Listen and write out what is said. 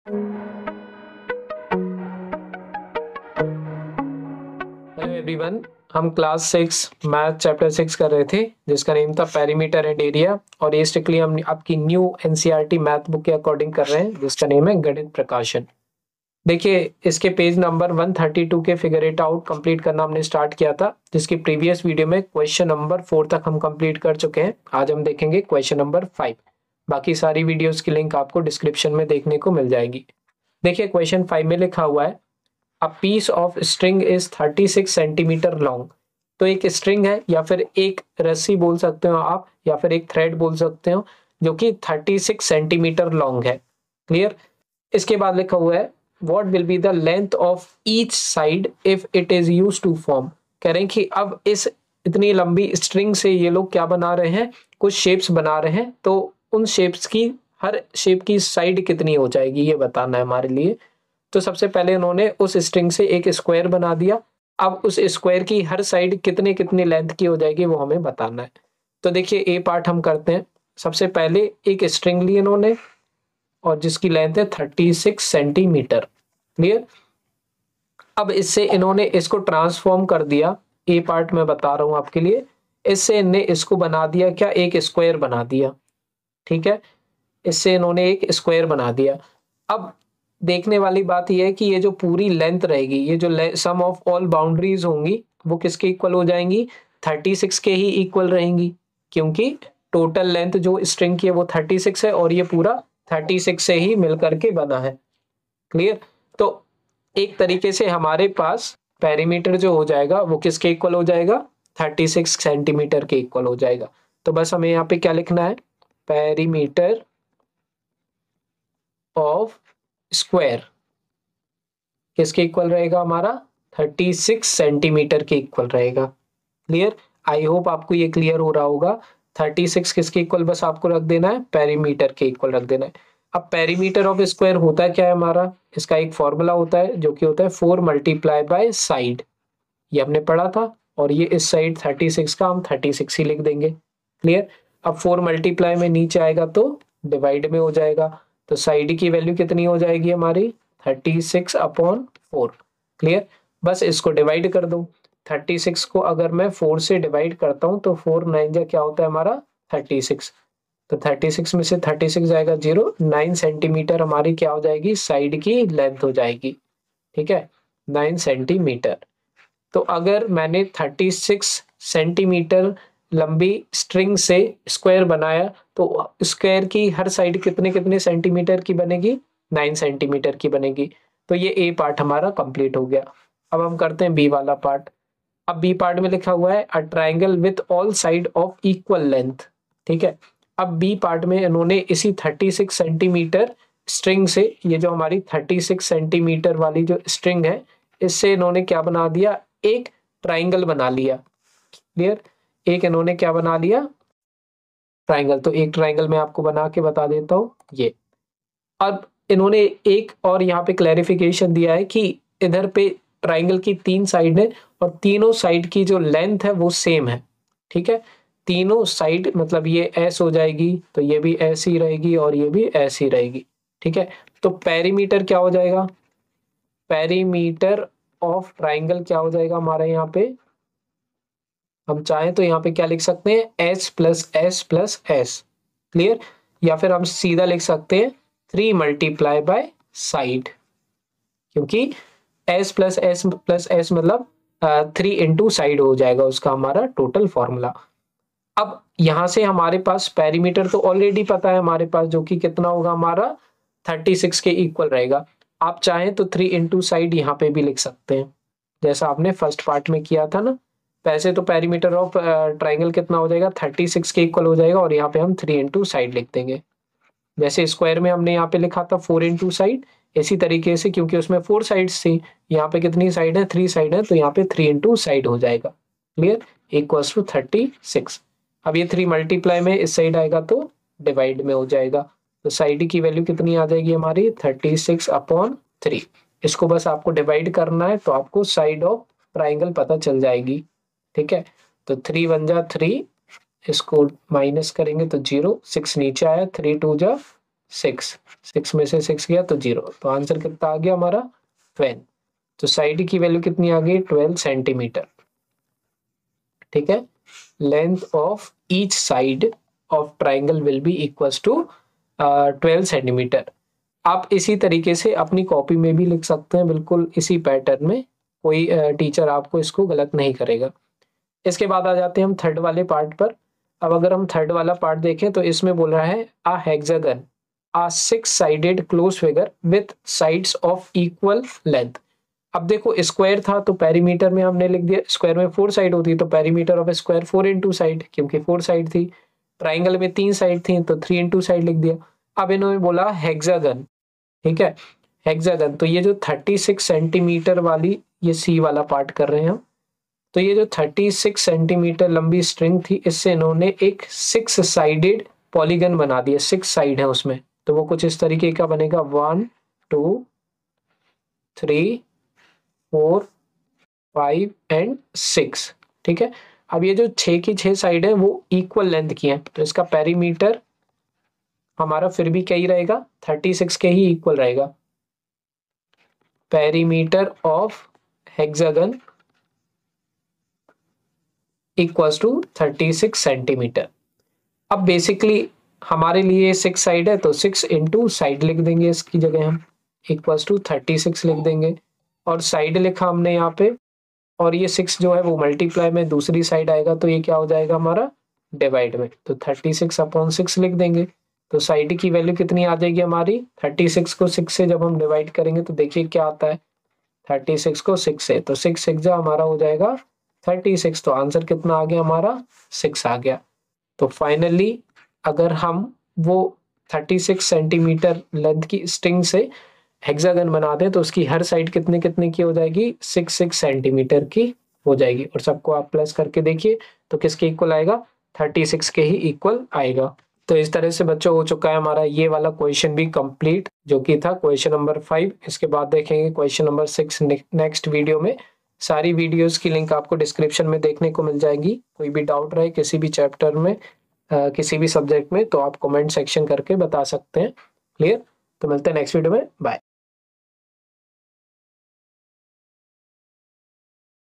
Hello everyone, हम class 6 math chapter 6 कर रहे थे जिसका नेम था पेरीमीटर एंड एरिया। और ये स्ट्रिक्टली हम आपकी न्यू एनसीईआरटी मैथ बुक के अकॉर्डिंग कर रहे हैं जिसका नेम है गणित प्रकाशन। देखिए, इसके पेज नंबर 132 के फिगर इट आउट कंप्लीट करना हमने स्टार्ट किया था, जिसकी प्रीवियस वीडियो में क्वेश्चन नंबर 4 तक हम कंप्लीट कर चुके हैं। आज हम देखेंगे क्वेश्चन नंबर 5। बाकी सारी वीडियोस की लिंक आपको डिस्क्रिप्शन में देखने को मिल जाएगी। देखिए, क्वेश्चन 5 में लिखा हुआ है a piece of string is 36 centimetre long. तो एक स्ट्रिंग है या फिर एक रस्सी बोल सकते हो आप, या फिर एक थ्रेड बोल सकते हो, जो कि 36 सेंटीमीटर लॉन्ग है। क्लियर। इसके बाद लिखा हुआ है what will be the length of each side if it is use to form. कह रहे हैं कि अब इस इतनी लंबी स्ट्रिंग से ये लोग क्या बना रहे हैं, कुछ शेप्स बना रहे हैं। तो उन शेप्स की हर शेप की साइड कितनी हो जाएगी ये बताना है हमारे लिए। तो सबसे पहले उन्होंने उस स्ट्रिंग से एक स्क्वायर बना दिया। अब उस स्क्वायर की हर साइड कितने कितनी लेंथ की हो जाएगी वो हमें बताना है। तो देखिए, ए पार्ट हम करते हैं। सबसे पहले एक स्ट्रिंग ली इन्होंने और जिसकी लेंथ है 36 सेंटीमीटर। क्लियर। अब इससे इन्होंने इसको ट्रांसफॉर्म कर दिया। ए पार्ट में बता रहा हूं आपके लिए। इससे इनने इसको बना दिया क्या, एक स्क्वायर बना दिया। ठीक है, इससे इन्होंने एक स्क्वायर बना दिया। अब देखने वाली बात यह है कि ये जो पूरी लेंथ रहेगी, ये जो सम ऑफ ऑल बाउंड्रीज होंगी वो किसके इक्वल हो जाएंगी, 36 के ही इक्वल रहेंगी। क्योंकि टोटल लेंथ जो स्ट्रिंग की है वो 36 है और ये पूरा 36 से ही मिलकर के बना है। क्लियर। तो एक तरीके से हमारे पास पेरीमीटर जो हो जाएगा वो किसके इक्वल हो जाएगा, 36 सेंटीमीटर के इक्वल हो जाएगा। तो बस हमें यहाँ पे क्या लिखना है, पेरीमीटर ऑफ स्क्वायर किसके इक्वल रहेगा हमारा, 36 सेंटीमीटर के इक्वल रहेगा। क्लियर। आई होप आपको ये क्लियर हो रहा होगा। 36 किसके इक्वल बस आपको रख देना है, पेरीमीटर के इक्वल रख देना है। अब पेरीमीटर ऑफ स्क्वायर होता क्या है हमारा, इसका एक फॉर्मूला होता है जो कि होता है 4 मल्टीप्लाई बाय साइड। ये हमने पढ़ा था। और ये इस साइड 36 का हम 36 ही लिख देंगे। क्लियर। अब 4 मल्टीप्लाई में नीचे आएगा तो डिवाइड में हो जाएगा। तो साइड की वैल्यू कितनी हो जाएगी हमारी, 36/4। क्लियर। बस इसको डिवाइड कर दो। 36 को अगर मैं 4 से डिवाइड करता हूं तो 4 9 जा क्या होता है हमारा 36। तो 36 में से 36 जाएगा 0। 9 सेंटीमीटर हमारी क्या हो जाएगी, साइड की लेंथ हो जाएगी। ठीक है, 9 सेंटीमीटर। तो अगर मैंने 36 सेंटीमीटर लंबी स्ट्रिंग से स्क्वायर बनाया तो स्क्वायर की हर साइड कितने कितने सेंटीमीटर की बनेगी, 9 सेंटीमीटर की बनेगी। तो ये ए पार्ट हमारा कंप्लीट हो गया। अब हम करते हैं बी वाला पार्ट। अब बी पार्ट में लिखा हुआ है a triangle with all side of equal length. ठीक है। अब बी पार्ट में इन्होंने इसी 36 सेंटीमीटर स्ट्रिंग से, ये जो हमारी 36 सेंटीमीटर वाली जो स्ट्रिंग है, इससे इन्होंने क्या बना दिया, एक ट्राइंगल बना लिया। क्लियर। एक इन्होंने क्या बना लिया, ट्राइंगल। तो एक ट्राइंगल मैं आपको बना के बता देता हूं ये। अब इन्होंने एक और यहाँ पे क्लैरिफिकेशन दिया है कि इधर पे ट्राइंगल की 3 साइड है और तीनों साइड की जो लेंथ है वो सेम है। ठीक है, तीनों साइड मतलब ये एस हो जाएगी तो ये भी ऐसी रहेगी और ये भी ऐसी रहेगी। ठीक है, तो पेरीमीटर क्या हो जाएगा, पेरीमीटर ऑफ ट्राइंगल क्या हो जाएगा हमारे यहाँ पे, हम चाहें तो यहाँ पे क्या लिख सकते हैं, H plus S plus S. Clear. या फिर हम सीधा लिख सकते हैं 3 मल्टीप्लाई बाय साइड, क्योंकि S plus S plus S मतलब 3 इंटू साइड हो जाएगा उसका हमारा टोटल फॉर्मूला। अब यहां से हमारे पास पेरीमीटर तो ऑलरेडी पता है हमारे पास, जो कि कितना होगा हमारा 36 के इक्वल रहेगा। आप चाहें तो 3 इंटू साइड यहाँ पे भी लिख सकते हैं, जैसा आपने फर्स्ट पार्ट में किया था ना। वैसे तो पेरीमीटर ऑफ ट्राइंगल कितना हो जाएगा, 36 के इक्वल हो जाएगा और यहाँ पे हम 3 इंटू साइड लिख देंगे। वैसे स्क्वायर में हमने यहाँ पे लिखा था 4 इंटू साइड, इसी तरीके से क्योंकि उसमें 4 साइड्स थी, यहाँ पे कितनी साइड है, 3 साइड है, तो यहाँ पे 3 इंटू साइड हो जाएगा। Clear, equals to 36। अब ये 3 मल्टीप्लाई में इस साइड आएगा तो डिवाइड में हो जाएगा। तो साइड की वैल्यू कितनी आ जाएगी हमारी, 36/3। इसको बस आपको डिवाइड करना है तो आपको साइड ऑफ ट्राइंगल पता चल जाएगी। ठीक है, तो 3 1 जा 3, इसको माइनस करेंगे तो 0, 6 नीचे आया, 3 2 जा 6, 6 में से 6 गया तो 0, तो आंसर कितना आ गया हमारा 12। तो साइड की वैल्यू कितनी आ गई 12 सेंटीमीटर। ठीक है, length of each side of triangle will be equals to 12 centimetre. आप इसी तरीके से अपनी कॉपी में भी लिख सकते हैं, बिल्कुल इसी पैटर्न में, कोई टीचर आपको इसको गलत नहीं करेगा। इसके बाद आ जाते हैं हम थर्ड वाले पार्ट पर। अब अगर हम थर्ड वाला पार्ट देखें तो इसमें बोल रहा है a hexagon, a 6 sided close figure with sides of equal length. अब देखो स्क्वायर था तो पेरीमीटर में हमने लिख दिया, स्क्वायर में 4 साइड होती है तो perimeter of square 4 into side, क्योंकि 4 साइड थी। ट्राइंगल में 3 साइड थी तो 3 इंटू साइड लिख दिया। अब इन्होंने बोला हेक्सागन, ठीक है, हेक्सागन, तो ये जो 36 सेंटीमीटर वाली, ये सी वाला पार्ट कर रहे हैं हम, तो ये जो 36 सेंटीमीटर लंबी स्ट्रिंग थी, इससे इन्होंने एक 6 साइडेड पॉलीगन बना दिया, 6 साइड है उसमें, तो वो कुछ इस तरीके का बनेगा 1 2 3 4 5 एंड 6। ठीक है, अब ये जो 6 की 6 साइड है वो इक्वल लेंथ की है, तो इसका पेरीमीटर हमारा फिर भी क्या ही रहेगा 36 के ही इक्वल रहेगा। Perimeter of hexagon equals to 36 centimetre. अब बेसिकली हमारे लिए 6 साइड है तो 6 इंटू साइड लिख देंगे इसकी जगह हम, इक्वल्स टू 36 लिख देंगे, और साइड लिखा हमने यहाँ पे, और ये 6 जो है वो मल्टीप्लाई में दूसरी साइड आएगा तो ये क्या हो जाएगा हमारा डिवाइड में, तो 36 अपॉन 6 लिख देंगे। तो साइड की वैल्यू कितनी आ जाएगी हमारी 36 को 6 से जब हम डिवाइड करेंगे तो देखिए क्या आता है 36 को 6 से, तो 6 6 जा हमारा हो जाएगा 36, तो आंसर कितना आ गया हमारा 6 आ गया। तो फाइनली अगर हम वो 36 सेंटीमीटर लेंथ की स्ट्रिंग से हेक्सागन बना दें तो उसकी हर साइड कितने कितने की हो जाएगी 6 6 सेंटीमीटर की हो जाएगी, और सबको आप प्लस करके देखिए तो किसके इक्वल आएगा 36 के ही इक्वल आएगा। तो इस तरह से बच्चों हो चुका है हमारा ये वाला क्वेश्चन भी कंप्लीट, जो कि था क्वेश्चन नंबर 5। इसके बाद देखेंगे क्वेश्चन नंबर 6 नेक्स्ट वीडियो में। सारी वीडियोस की लिंक आपको डिस्क्रिप्शन में देखने को मिल जाएगी। कोई भी डाउट रहे किसी भी चैप्टर में, किसी भी सब्जेक्ट में, तो आप कमेंट सेक्शन करके बता सकते हैं। क्लियर? तो मिलते हैं नेक्स्ट वीडियो में, बाय।